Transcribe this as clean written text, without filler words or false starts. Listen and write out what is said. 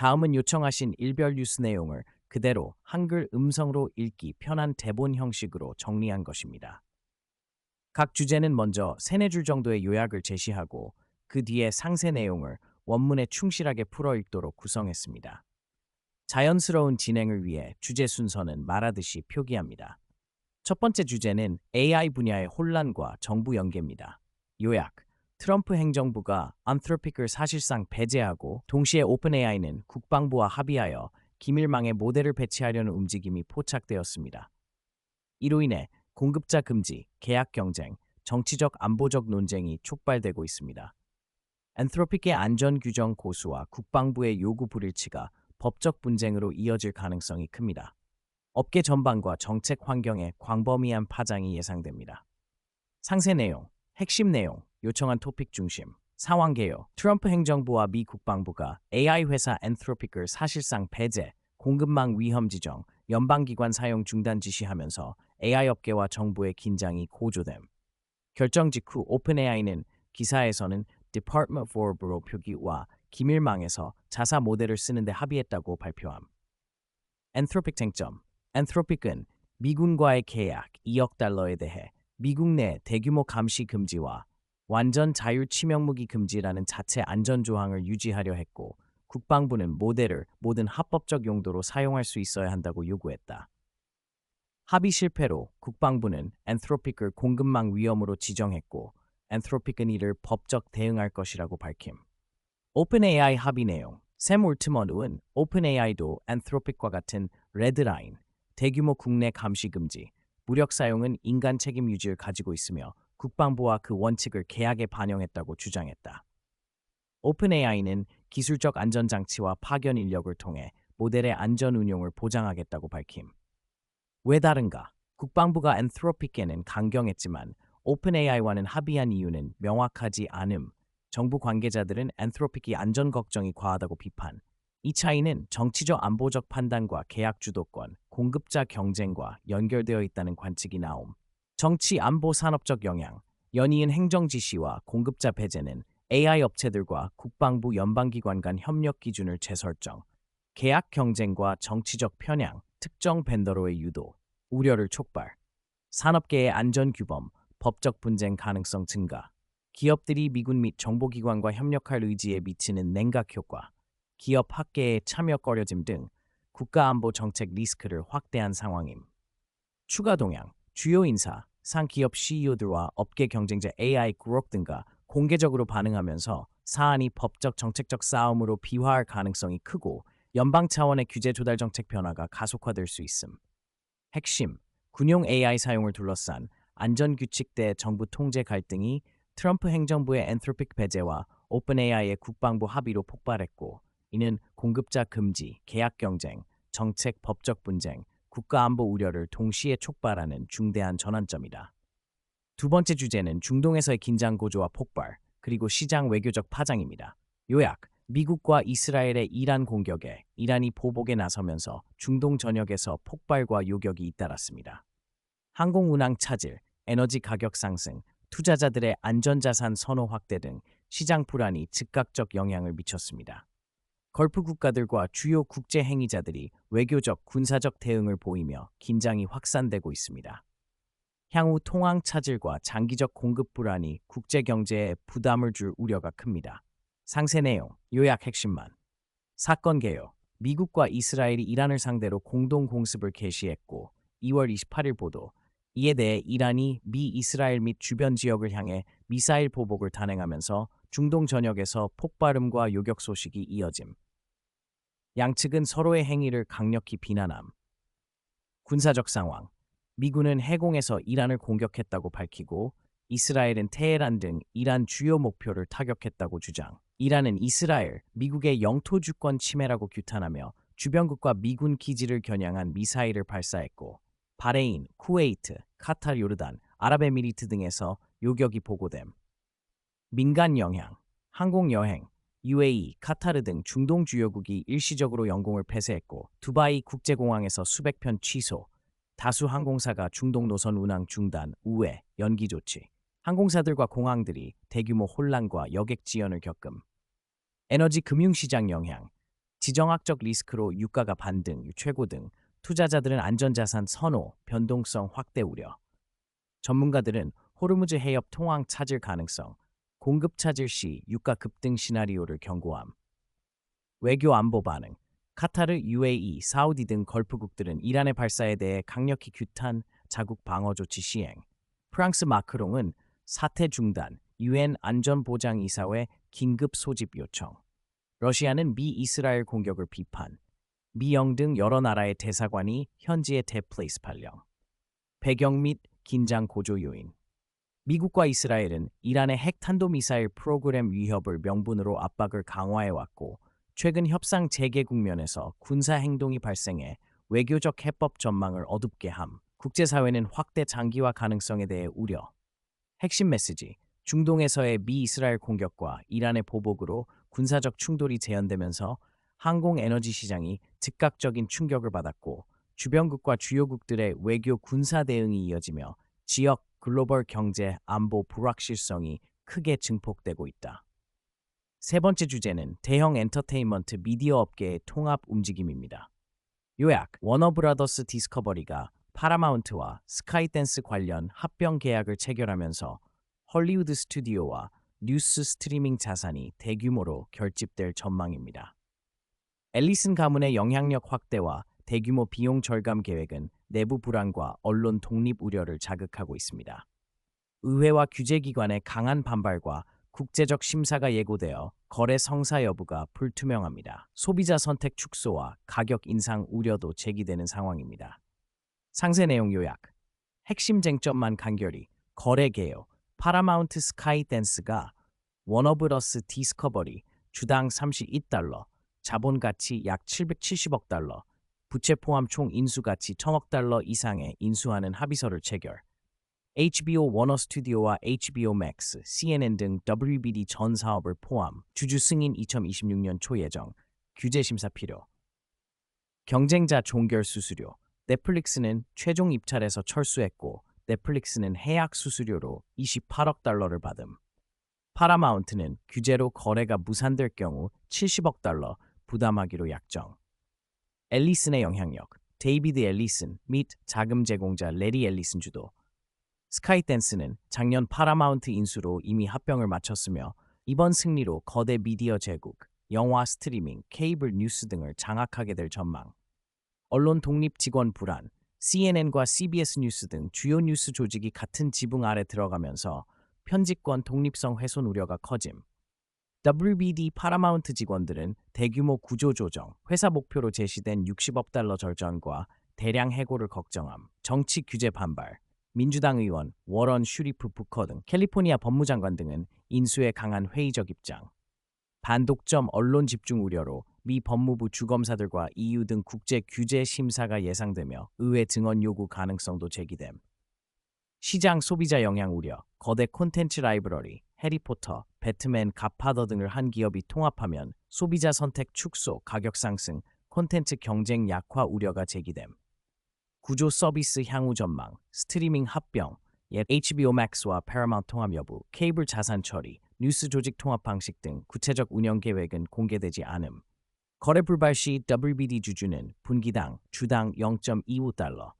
다음은 요청하신 일별 뉴스 내용을 그대로 한글 음성으로 읽기 편한 대본 형식으로 정리한 것입니다. 각 주제는 먼저 세네 줄 정도의 요약을 제시하고 그 뒤에 상세 내용을 원문에 충실하게 풀어 읽도록 구성했습니다. 자연스러운 진행을 위해 주제 순서는 말하듯이 표기합니다. 첫 번째 주제는 AI 분야의 혼란과 정부 연계입니다. 요약: 트럼프 행정부가 안트로픽을 사실상 배제하고 동시에 오픈AI는 국방부와 합의하여 기밀망에 모델을 배치하려는 움직임이 포착되었습니다. 이로 인해 공급자 금지, 계약 경쟁, 정치적 안보적 논쟁이 촉발되고 있습니다. 안트로픽의 안전 규정 고수와 국방부의 요구 불일치가 법적 분쟁으로 이어질 가능성이 큽니다. 업계 전반과 정책 환경에 광범위한 파장이 예상됩니다. 상세 내용, 핵심 내용, 요청한 토픽 중심, 상황 개요. 트럼프 행정부와 미 국방부가 AI 회사 안트로픽을 사실상 배제, 공급망 위험 지정, 연방기관 사용 중단 지시하면서 AI 업계와 정부의 긴장이 고조됨. 결정 직후 오픈AI는 기사에서는 Department for Bureau 표기와 기밀망에서 자사 모델을 쓰는 데 합의했다고 발표함. 안트로픽 쟁점. 안트로픽은 미군과의 계약 2억 달러에 대해 미국 내 대규모 감시 금지와 완전 자율 치명무기 금지라는 자체 안전 조항을 유지하려 했고, 국방부는 모델을 모든 합법적 용도로 사용할 수 있어야 한다고 요구했다. 합의 실패로 국방부는 안트로픽을 공급망 위험으로 지정했고, 안트로픽은 이를 법적 대응할 것이라고 밝힘. 오픈AI 합의 내용. 샘 올트먼은 오픈AI도 안트로픽과 같은 레드라인, 대규모 국내 감시 금지, 무력 사용은 인간 책임 유지를 가지고 있으며 국방부와 그 원칙을 계약에 반영했다고 주장했다. 오픈AI는 기술적 안전장치와 파견 인력을 통해 모델의 안전 운용을 보장하겠다고 밝힘. 왜 다른가? 국방부가 안트로픽에는 강경했지만 오픈AI와는 합의한 이유는 명확하지 않음. 정부 관계자들은 안트로픽이 안전 걱정이 과하다고 비판. 이 차이는 정치적 안보적 판단과 계약 주도권, 공급자 경쟁과 연결되어 있다는 관측이 나옴. 정치 안보 산업적 영향, 연이은 행정 지시와 공급자 배제는 AI 업체들과 국방부 연방기관 간 협력 기준을 재설정, 계약 경쟁과 정치적 편향, 특정 벤더로의 유도, 우려를 촉발, 산업계의 안전 규범, 법적 분쟁 가능성 증가, 기업들이 미군 및 정보기관과 협력할 의지에 미치는 냉각 효과, 기업 학계의 참여 꺼려짐 등 국가안보 정책 리스크를 확대한 상황임. 추가 동향, 주요 인사, 상기업 CEO들과 업계 경쟁자 AI 그룹 등과 공개적으로 반응하면서 사안이 법적 정책적 싸움으로 비화할 가능성이 크고 연방 차원의 규제 조달 정책 변화가 가속화될 수 있음. 핵심, 군용 AI 사용을 둘러싼 안전규칙 대 정부 통제 갈등이 트럼프 행정부의 안트로픽 배제와 오픈AI의 국방부 합의로 폭발했고, 이는 공급자 금지, 계약 경쟁, 정책 법적 분쟁, 국가안보 우려를 동시에 촉발하는 중대한 전환점이다. 두 번째 주제는 중동에서의 긴장 고조와 폭발, 그리고 시장 외교적 파장입니다. 요약: 미국과 이스라엘의 이란 공격에 이란이 보복에 나서면서 중동 전역에서 폭발과 요격이 잇따랐습니다. 항공 운항 차질, 에너지 가격 상승, 투자자들의 안전자산 선호 확대 등 시장 불안이 즉각적 영향을 미쳤습니다. 걸프 국가들과 주요 국제 행위자들이 외교적, 군사적 대응을 보이며 긴장이 확산되고 있습니다. 향후 통항 차질과 장기적 공급 불안이 국제 경제에 부담을 줄 우려가 큽니다. 상세 내용, 요약 핵심만. 사건 개요. 미국과 이스라엘이 이란을 상대로 공동 공습을 개시했고, 2월 28일 보도. 이에 대해 이란이 미 이스라엘 및 주변 지역을 향해 미사일 보복을 단행하면서 중동 전역에서 폭발음과 요격 소식이 이어짐. 양측은 서로의 행위를 강력히 비난함. 군사적 상황. 미군은 해공에서 이란을 공격했다고 밝히고, 이스라엘은 테헤란 등 이란 주요 목표를 타격했다고 주장. 이란은 이스라엘, 미국의 영토 주권 침해라고 규탄하며 주변국과 미군 기지를 겨냥한 미사일을 발사했고, 바레인, 쿠웨이트, 카타르, 요르단, 아랍에미리트 등에서 요격이 보고됨. 민간 영향, 항공 여행, UAE, 카타르 등 중동 주요국이 일시적으로 영공을 폐쇄했고, 두바이 국제공항에서 수백 편 취소, 다수 항공사가 중동 노선 운항 중단, 우회, 연기 조치, 항공사들과 공항들이 대규모 혼란과 여객 지연을 겪음. 에너지 금융시장 영향, 지정학적 리스크로 유가가 반등, 최고 등 투자자들은 안전자산 선호, 변동성 확대 우려. 전문가들은 호르무즈 해협 통항 차질 가능성, 공급 차질 시 유가 급등 시나리오를 경고함. 외교 안보 반응. 카타르, UAE, 사우디 등 걸프국들은 이란의 발사에 대해 강력히 규탄, 자국 방어 조치 시행. 프랑스 마크롱은 사태 중단, UN 안전보장이사회 긴급 소집 요청. 러시아는 미 이스라엘 공격을 비판. 미영 등 여러 나라의 대사관이 현지에 대플레이스 발령. 배경 및 긴장 고조 요인. 미국과 이스라엘은 이란의 핵 탄도미사일 프로그램 위협을 명분으로 압박을 강화해왔고, 최근 협상 재개 국면에서 군사 행동이 발생해 외교적 해법 전망을 어둡게 함. 국제사회는 확대 장기화 가능성에 대해 우려. 핵심 메시지. 중동에서의 미 이스라엘 공격과 이란의 보복으로 군사적 충돌이 재현되면서 항공 에너지 시장이 즉각적인 충격을 받았고, 주변국과 주요국들의 외교 군사 대응이 이어지며 지역 글로벌 경제 안보 불확실성이 크게 증폭되고 있다. 세 번째 주제는 대형 엔터테인먼트 미디어 업계의 통합 움직임입니다. 요약, 워너브라더스 디스커버리가 파라마운트와 스카이댄스 관련 합병 계약을 체결하면서 헐리우드 스튜디오와 뉴스 스트리밍 자산이 대규모로 결집될 전망입니다. 앨리슨 가문의 영향력 확대와 대규모 비용 절감 계획은 내부 불안과 언론 독립 우려를 자극하고 있습니다. 의회와 규제기관의 강한 반발과 국제적 심사가 예고되어 거래 성사 여부가 불투명합니다. 소비자 선택 축소와 가격 인상 우려도 제기되는 상황입니다. 상세 내용 요약. 핵심 쟁점만 간결히. 거래 개요. 파라마운트 스카이댄스가 워너브러스 디스커버리 주당 $32, 자본 가치 약 $770억, 부채 포함 총 인수 가치 $1,000억 이상의 인수하는 합의서를 체결. HBO 워너 스튜디오와 HBO 맥스, CNN 등 WBD 전 사업을 포함 주주 승인 2026년 초 예정. 규제 심사 필요. 경쟁자 종결 수수료. 넷플릭스는 최종 입찰에서 철수했고, 넷플릭스는 해약 수수료로 $28억 받음. 파라마운트는 규제로 거래가 무산될 경우 $70억 부담하기로 약정. 앨리슨의 영향력. 데이비드 앨리슨 및 자금 제공자 레리 앨리슨 주도. 스카이댄스는 작년 파라마운트 인수로 이미 합병을 마쳤으며, 이번 승리로 거대 미디어 제국, 영화 스트리밍, 케이블 뉴스 등을 장악하게 될 전망. 언론 독립 직원 불안. CNN과 CBS 뉴스 등 주요 뉴스 조직이 같은 지붕 아래 들어가면서 편집권 독립성 훼손 우려가 커짐. WBD 파라마운트 직원들은 대규모 구조조정, 회사 목표로 제시된 $60억 절전과 대량 해고를 걱정함. 정치 규제 반발. 민주당 의원 워런 슈리프 부커 등 캘리포니아 법무장관 등은 인수에 강한 회의적 입장. 반독점 언론 집중 우려로 미 법무부 주검사들과 EU 등 국제 규제 심사가 예상되며 의회 증언 요구 가능성도 제기됨. 시장 소비자 영향 우려. 거대 콘텐츠 라이브러리, 해리포터, 배트맨, 갓파더 등을 한 기업이 통합하면 소비자 선택 축소, 가격 상승, 콘텐츠 경쟁 약화 우려가 제기됨. 구조 서비스 향후 전망. 스트리밍 합병, 옛 HBO Max와 Paramount 통합 여부, 케이블 자산 처리, 뉴스 조직 통합 방식 등 구체적 운영 계획은 공개되지 않음. 거래 불발 시 WBD 주주는 분기당 주당 $0.25,